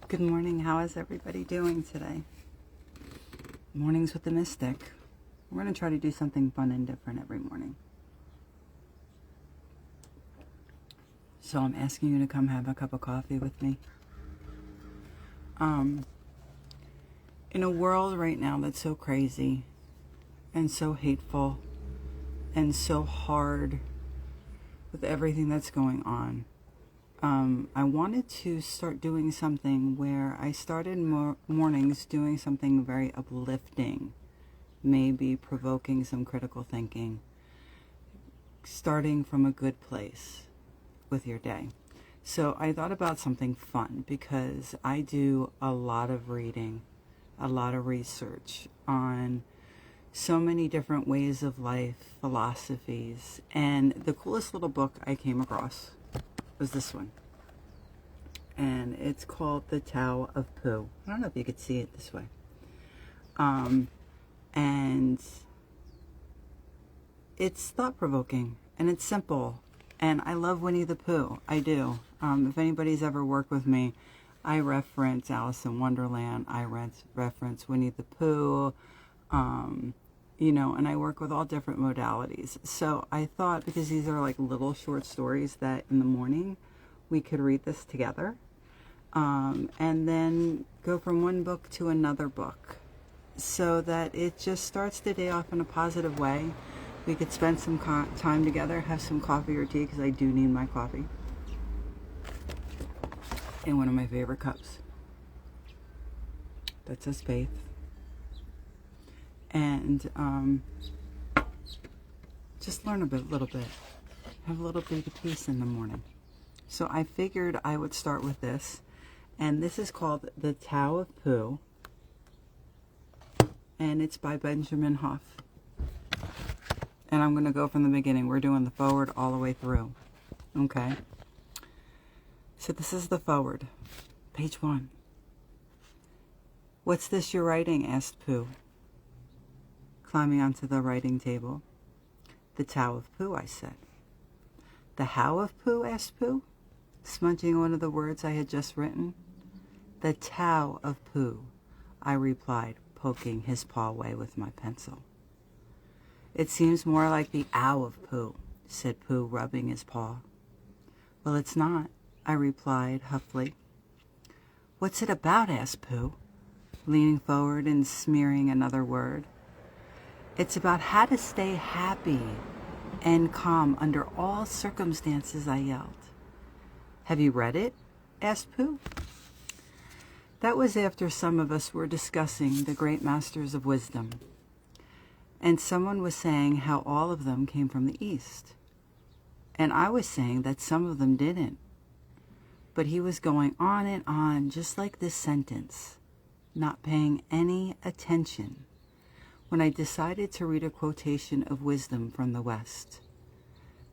Good morning. How is everybody doing today? Mornings with the Mystic. We're going to try to do something fun and different every morning. So I'm asking you to come have a cup of coffee with me. In a world right now that's so crazy and so hateful and so hard with everything that's going on, I wanted to start doing something where I started mornings doing something very uplifting, maybe provoking some critical thinking, starting from a good place with your day. So I thought about something fun because I do a lot of reading, a lot of research on so many different ways of life, philosophies, and the coolest little book I came across was this one. And it's called The Tao of Pooh. I don't know if you could see it this way. And it's thought-provoking, and it's simple. And I love Winnie the Pooh. I do. If anybody's ever worked with me, I reference Alice in Wonderland. I reference Winnie the Pooh. And I work with all different modalities. So I thought, because these are like little short stories, that in the morning we could read this together. And then go from one book to another book so that it just starts the day off in a positive way. We could spend some time together, have some coffee or tea, because I do need my coffee, in one of my favorite cups that says faith. And just learn little bit, have a little bit of peace in the morning. So I figured I would start with this, and this is called The Tao of Pooh, and it's by Benjamin Hoff. And I'm going to go from the beginning. We're doing the forward all the way through. Okay? So this is the forward. Page 1. "What's this you're writing?" asked Pooh, climbing onto the writing table. "The Tao of Pooh," I said. "The how of Pooh?" asked Pooh, smudging one of the words I had just written. "The Tao of Pooh," I replied, poking his paw away with my pencil. "It seems more like the ow of Pooh," said Pooh, rubbing his paw. "Well, it's not," I replied huffily. "What's it about?" asked Pooh, leaning forward and smearing another word. "It's about how to stay happy and calm under all circumstances," I yelled. "Have you read it?" asked Pooh. That was after some of us were discussing the great masters of wisdom, and someone was saying how all of them came from the East, and I was saying that some of them didn't. But he was going on and on, just like this sentence, not paying any attention, when I decided to read a quotation of wisdom from the West,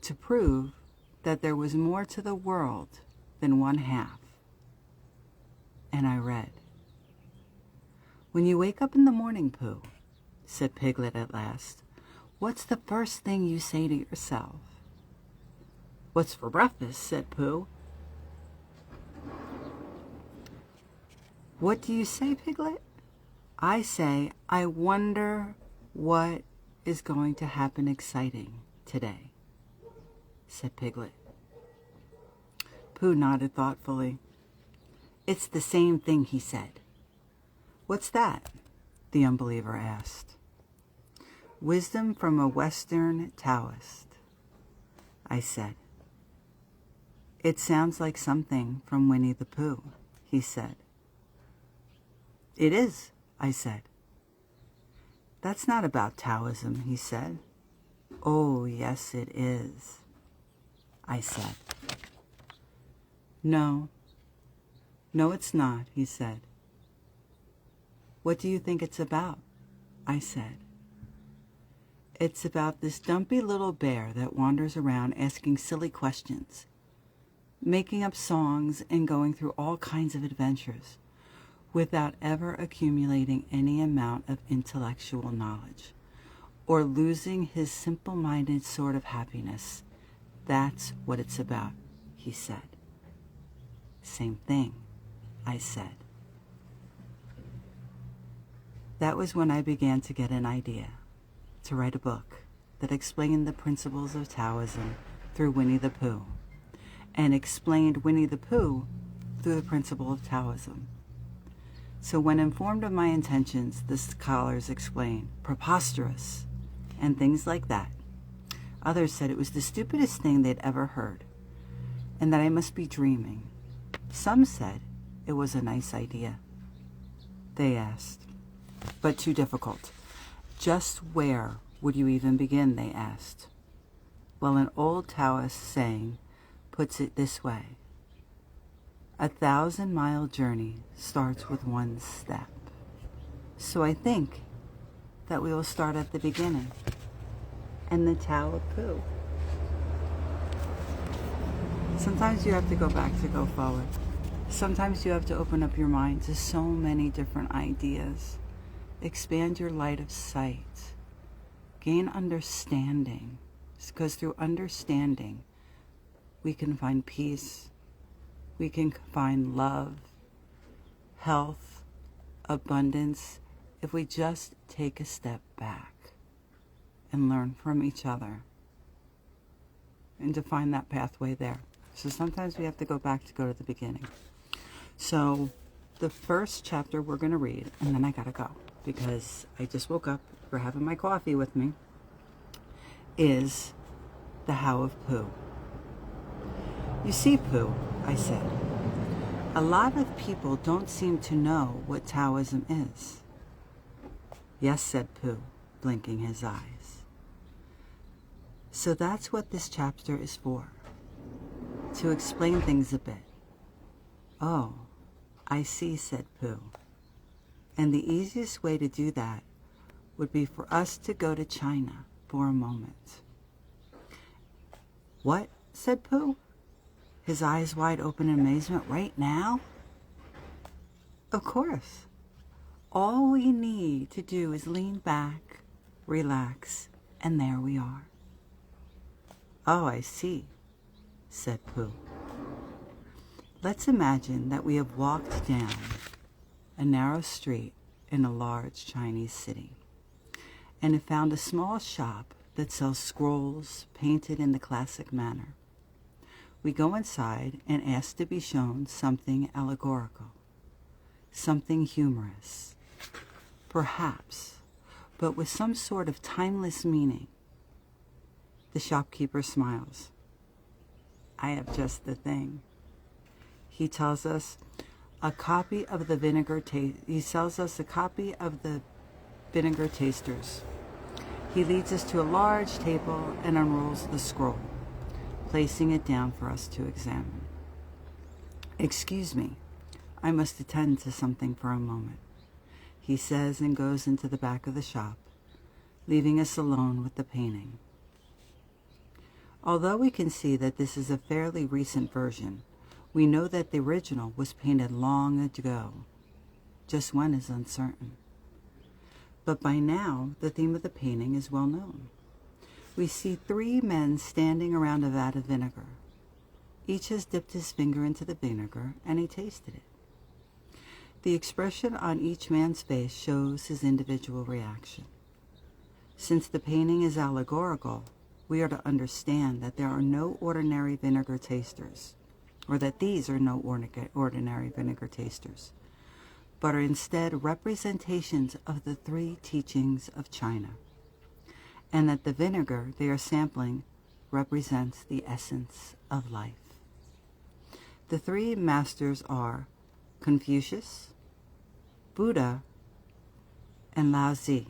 to prove that there was more to the world than one half. And I read, "When you wake up in the morning, Pooh," said Piglet at last, "what's the first thing you say to yourself?" "What's for breakfast?" said Pooh. "What do you say, Piglet?" "I say, I wonder what is going to happen exciting today," said Piglet. Pooh nodded thoughtfully. "It's the same thing," he said. "What's that?" the unbeliever asked. "Wisdom from a Western Taoist," I said. "It sounds like something from Winnie the Pooh," he said. "It is," I said. "That's not about Taoism," he said. "Oh, yes, it is," I said. No, it's not," he said. "What do you think it's about?" I said. "It's about this dumpy little bear that wanders around asking silly questions, making up songs and going through all kinds of adventures without ever accumulating any amount of intellectual knowledge or losing his simple-minded sort of happiness. That's what it's about," he said. "Same thing," I said. That was when I began to get an idea to write a book that explained the principles of Taoism through Winnie the Pooh, and explained Winnie the Pooh through the principle of Taoism. So when informed of my intentions, the scholars explained, preposterous, and things like that. Others said it was the stupidest thing they'd ever heard, and that I must be dreaming. Some said it was a nice idea. They asked, but too difficult. Just where would you even begin, they asked. Well, an old Taoist saying puts it this way: 1,000-mile journey starts with one step. So I think that we will start at the beginning, and the Tao of Pooh. Sometimes you have to go back to go forward. Sometimes you have to open up your mind to so many different ideas. Expand your light of sight. Gain understanding. Because through understanding, we can find peace. We can find love, health, abundance, if we just take a step back and learn from each other and to find that pathway there. So sometimes we have to go back to go to the beginning. So the first chapter we're going to read, and then I got to go because I just woke up, we're having my coffee with me, is the How of Pooh. You see, Pooh, I said, a lot of people don't seem to know what Taoism is. Yes, said Pooh, blinking his eyes. So that's what this chapter is for, to explain things a bit. Oh, I see, said Pooh. And the easiest way to do that would be for us to go to China for a moment. What? Said Pooh, his eyes wide open in amazement. Right now? Of course. All we need to do is lean back, relax, and there we are. Oh, I see, said Pooh. Let's imagine that we have walked down a narrow street in a large Chinese city and have found a small shop that sells scrolls painted in the classic manner. We go inside and ask to be shown something allegorical, something humorous, perhaps, but with some sort of timeless meaning. The shopkeeper smiles. I have just the thing. He tells us a copy of the He sells us a copy of the vinegar tasters. He leads us to a large table and unrolls the scroll, placing it down for us to examine. Excuse me, I must attend to something for a moment, he says, and goes into the back of the shop, leaving us alone with the painting. Although we can see that this is a fairly recent version, we know that the original was painted long ago. Just when is uncertain. But by now, the theme of the painting is well known. We see 3 men standing around a vat of vinegar. Each has dipped his finger into the vinegar, and he tasted it. The expression on each man's face shows his individual reaction. Since the painting is allegorical, we are to understand that there are no ordinary vinegar tasters, or that these are no ordinary vinegar tasters, but are instead representations of the 3 teachings of China, and that the vinegar they are sampling represents the essence of life. The 3 masters are Confucius, Buddha, and Lao Tzu,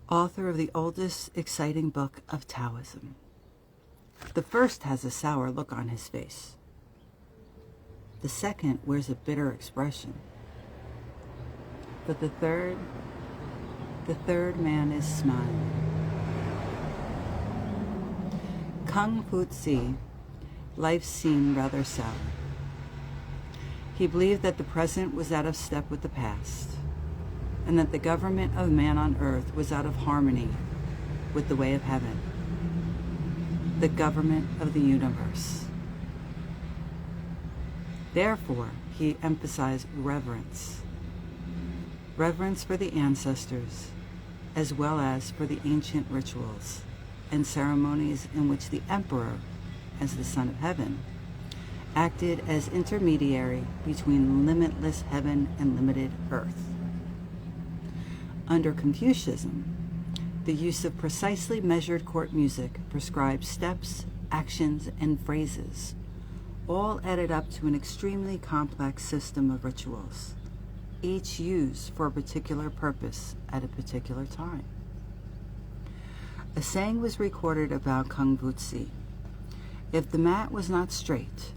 author of the oldest exciting book of Taoism. The first has a sour look on his face. The second wears a bitter expression. But the third man is smiling. Kung Fu Tzu, life seemed rather sour. He believed that the present was out of step with the past, and that the government of man on earth was out of harmony with the way of heaven, the government of the universe. Therefore, he emphasized reverence, reverence for the ancestors, as well as for the ancient rituals and ceremonies in which the emperor, as the son of heaven, acted as intermediary between limitless heaven and limited earth. Under Confucianism, the use of precisely measured court music prescribed steps, actions, and phrases, all added up to an extremely complex system of rituals, each used for a particular purpose at a particular time. A saying was recorded about Kung Fu Tzu: if the mat was not straight,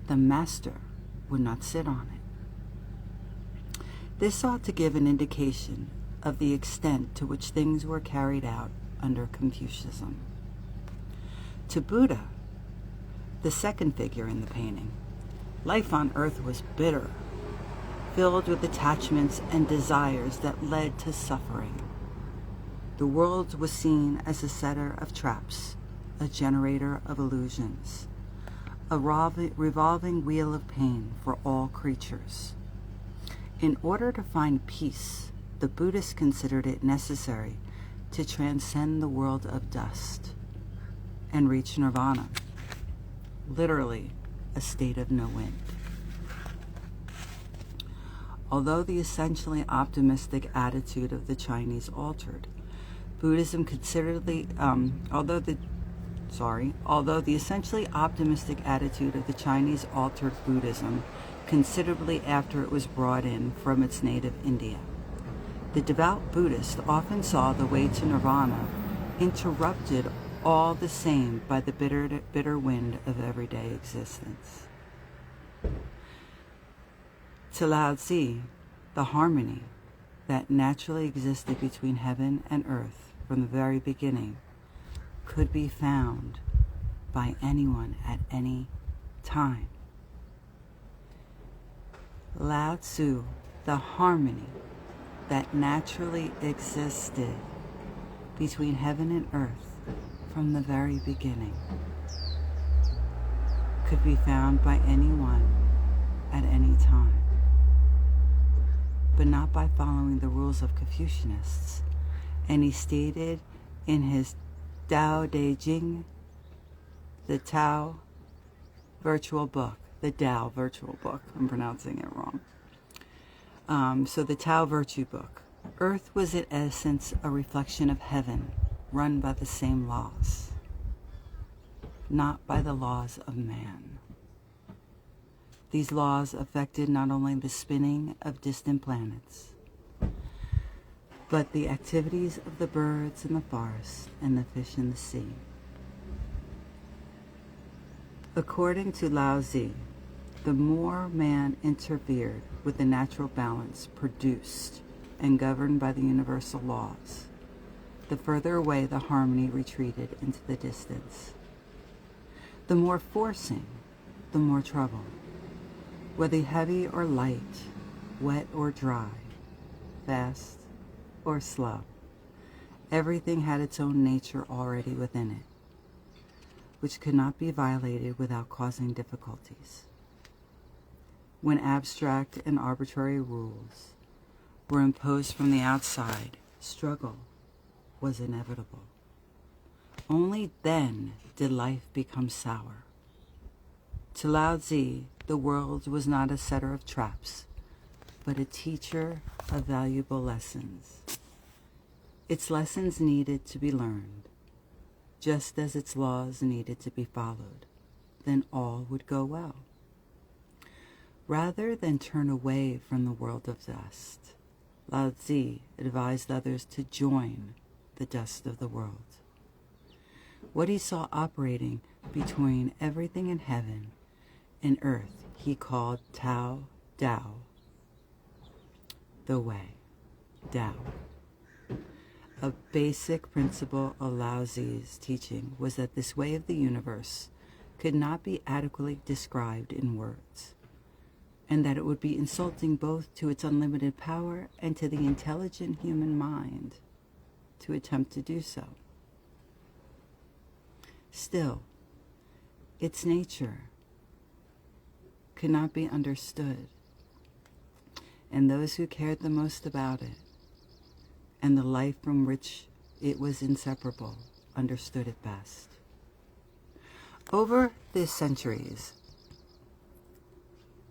the master would not sit on it. This ought to give an indication of the extent to which things were carried out under Confucianism. To Buddha, the second figure in the painting, life on earth was bitter, filled with attachments and desires that led to suffering. The world was seen as a setter of traps, a generator of illusions, a revolving wheel of pain for all creatures. In order to find peace, the Buddhists considered it necessary to transcend the world of dust and reach nirvana, literally a state of no wind. Although the essentially optimistic attitude of the Chinese altered, Buddhism considerably, although the essentially optimistic attitude of the Chinese altered Buddhism considerably after it was brought in from its native India. The devout Buddhist often saw the way to nirvana interrupted all the same by the bitter wind of everyday existence. To Lao Tzu, the harmony that naturally existed between heaven and earth from the very beginning could be found by anyone at any time. Lao Tzu, the harmony that naturally existed between heaven and earth from the very beginning could be found by anyone at any time, but not by following the rules of Confucianists. And he stated in his Tao De Jing, the Tao virtual book, the Tao virtual book, I'm pronouncing it wrong. So the Tao Virtue Book. Earth was in essence a reflection of heaven, run by the same laws, not by the laws of man. These laws affected not only the spinning of distant planets, but the activities of the birds in the forest and the fish in the sea. According to Lao Tzu, the more man interfered with the natural balance produced and governed by the universal laws, the further away the harmony retreated into the distance. The more forcing, the more trouble. Whether heavy or light, wet or dry, fast or slow, everything had its own nature already within it, which could not be violated without causing difficulties. When abstract and arbitrary rules were imposed from the outside, struggle was inevitable. Only then did life become sour. To Lao Tzu, the world was not a setter of traps, but a teacher of valuable lessons. Its lessons needed to be learned, just as its laws needed to be followed. Then all would go well. Rather than turn away from the world of dust, Lao Tzu advised others to join the dust of the world. What he saw operating between everything in heaven and earth he called Tao, the way, Tao. A basic principle of Lao Tzu's teaching was that this way of the universe could not be adequately described in words, and that it would be insulting both to its unlimited power and to the intelligent human mind to attempt to do so. Still, its nature could not be understood and those who cared the most about it, and the life from which it was inseparable, understood it best. Over the centuries,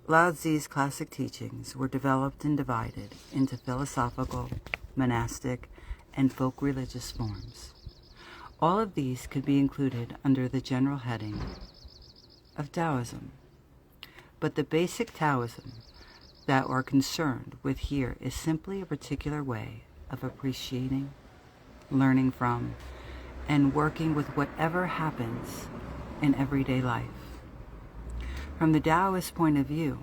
Lao Tzu's classic teachings were developed and divided into philosophical, monastic, and folk religious forms. All of these could be included under the general heading of Taoism. But the basic Taoism that we're concerned with here is simply a particular way of appreciating, learning from, and working with whatever happens in everyday life. From the Taoist point of view,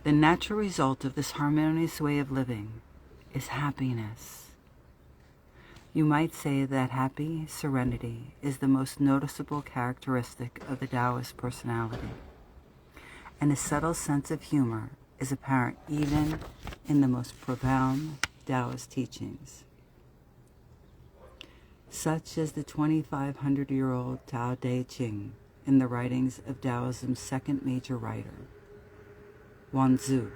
the natural result of this harmonious way of living is happiness. You might say that happy serenity is the most noticeable characteristic of the Taoist personality, and a subtle sense of humor is apparent even in the most profound Taoist teachings, such as the 2,500-year-old Tao Te Ching in the writings of Taoism's second major writer, Wanzi.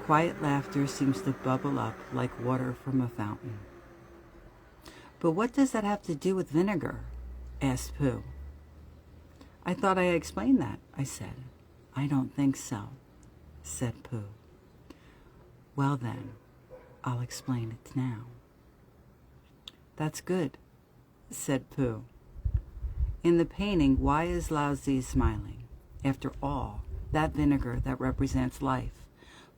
Quiet laughter seems to bubble up like water from a fountain. But what does that have to do with vinegar? Asked Pooh. I thought I explained that, I said. I don't think so, said Pooh. Well then, I'll explain it now. That's good, said Pooh. In the painting, why is Lao Tzu smiling? After all, that vinegar that represents life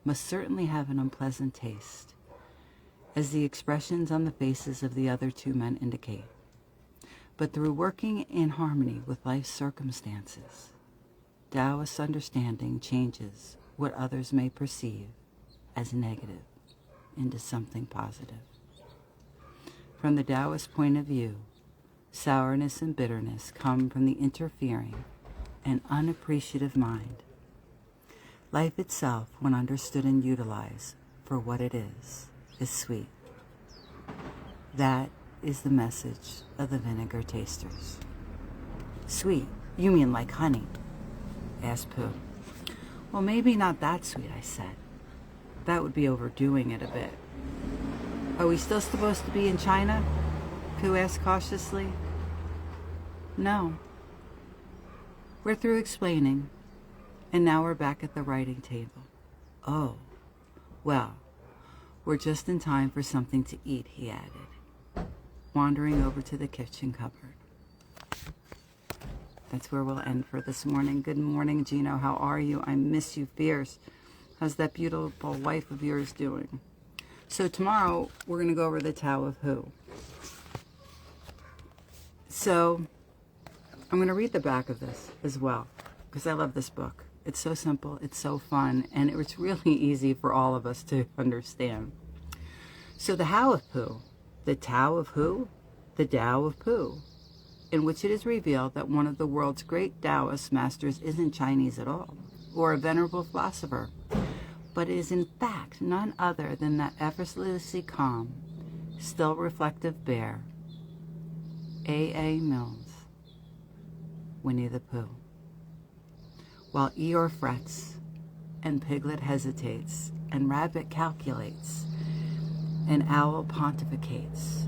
must certainly have an unpleasant taste, as the expressions on the faces of the other two men indicate. But through working in harmony with life's circumstances, Taoist understanding changes what others may perceive as negative into something positive. From the Taoist point of view, sourness and bitterness come from the interfering and unappreciative mind. Life itself, when understood and utilized for what it is sweet. That is the message of the vinegar tasters. Sweet? You mean like honey? Asked Pooh. Well, maybe not that sweet, I said. That would be overdoing it a bit. Are we still supposed to be in China? Pooh asked cautiously. No. We're through explaining, and now we're back at the writing table. Oh, well, we're just in time for something to eat, he added, wandering over to the kitchen cupboard. That's where we'll end for this morning. Good morning, Gino. How are you? I miss you fierce. How's that beautiful wife of yours doing? So tomorrow, we're going to go over the Tao of Pooh. So I'm going to read the back of this as well, because I love this book. It's so simple, it's so fun, and it's really easy for all of us to understand. So the Tao of Pooh, the Tao of who? The Tao of Pooh, in which it is revealed that one of the world's great Taoist masters isn't Chinese at all, or a venerable philosopher, but is in fact none other than that effortlessly calm, still reflective bear, A.A. Mills, Winnie the Pooh. While Eeyore frets, and Piglet hesitates, and Rabbit calculates, and Owl pontificates,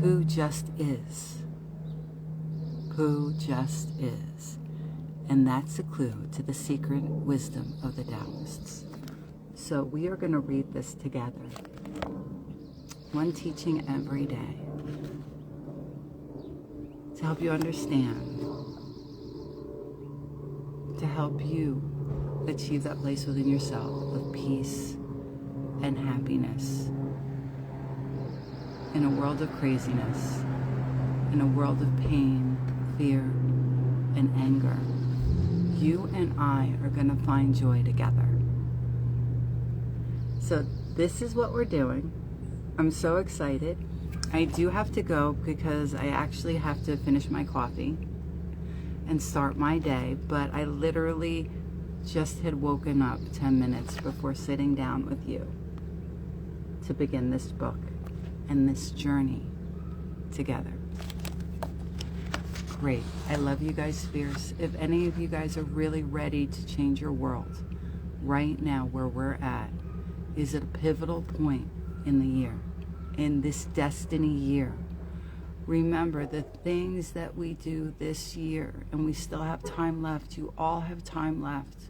Pooh just is. Pooh just is. And that's a clue to the secret wisdom of the Taoists. So we are going to read this together. One teaching every day to help you understand, to help you achieve that place within yourself of peace and happiness in a world of craziness, in a world of pain, fear, and anger. You and I are going to find joy together. So this is what we're doing. I'm so excited. I do have to go because I actually have to finish my coffee and start my day, but I literally just had woken up 10 minutes before sitting down with you to begin this book and this journey together. Great. I love you guys fierce. If any of you guys are really ready to change your world, right now where we're at is at a pivotal point in the year, in this destiny year. Remember the things that we do this year, and we still have time left. You all have time left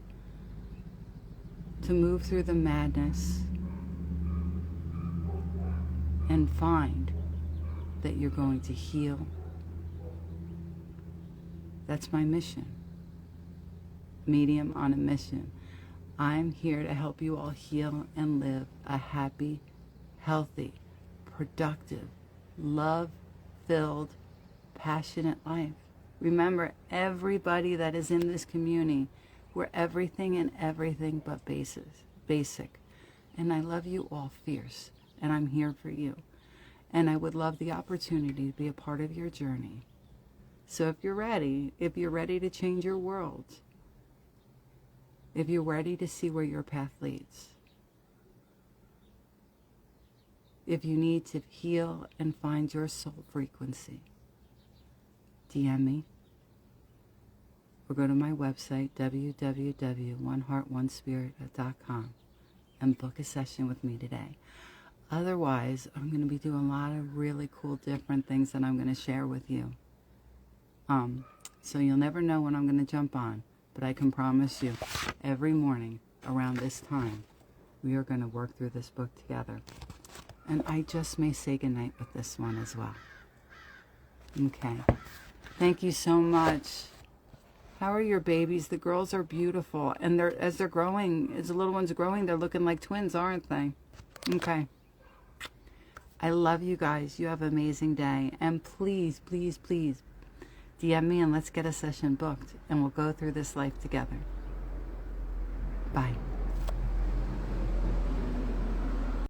to move through the madness and find that you're going to heal. That's my mission. Medium on a mission. I'm here to help you all heal and live a happy, healthy, productive, love-filled, passionate life. Remember, everybody that is in this community, we're everything and everything but basic. And I love you all fierce, and I'm here for you. And I would love the opportunity to be a part of your journey. So if you're ready to change your world, if you're ready to see where your path leads, if you need to heal and find your soul frequency, DM me or go to my website, www.oneheartonespirit.com, and book a session with me today. Otherwise, I'm going to be doing a lot of really cool different things that I'm going to share with you. So you'll never know when I'm going to jump on, but I can promise you every morning around this time, we are going to work through this book together. And I just may say goodnight with this one as well. Okay. Thank you so much. How are your babies? The girls are beautiful. And as the little ones are growing, they're looking like twins, aren't they? Okay. I love you guys. You have an amazing day. And please, please, please, DM me and let's get a session booked. And we'll go through this life together.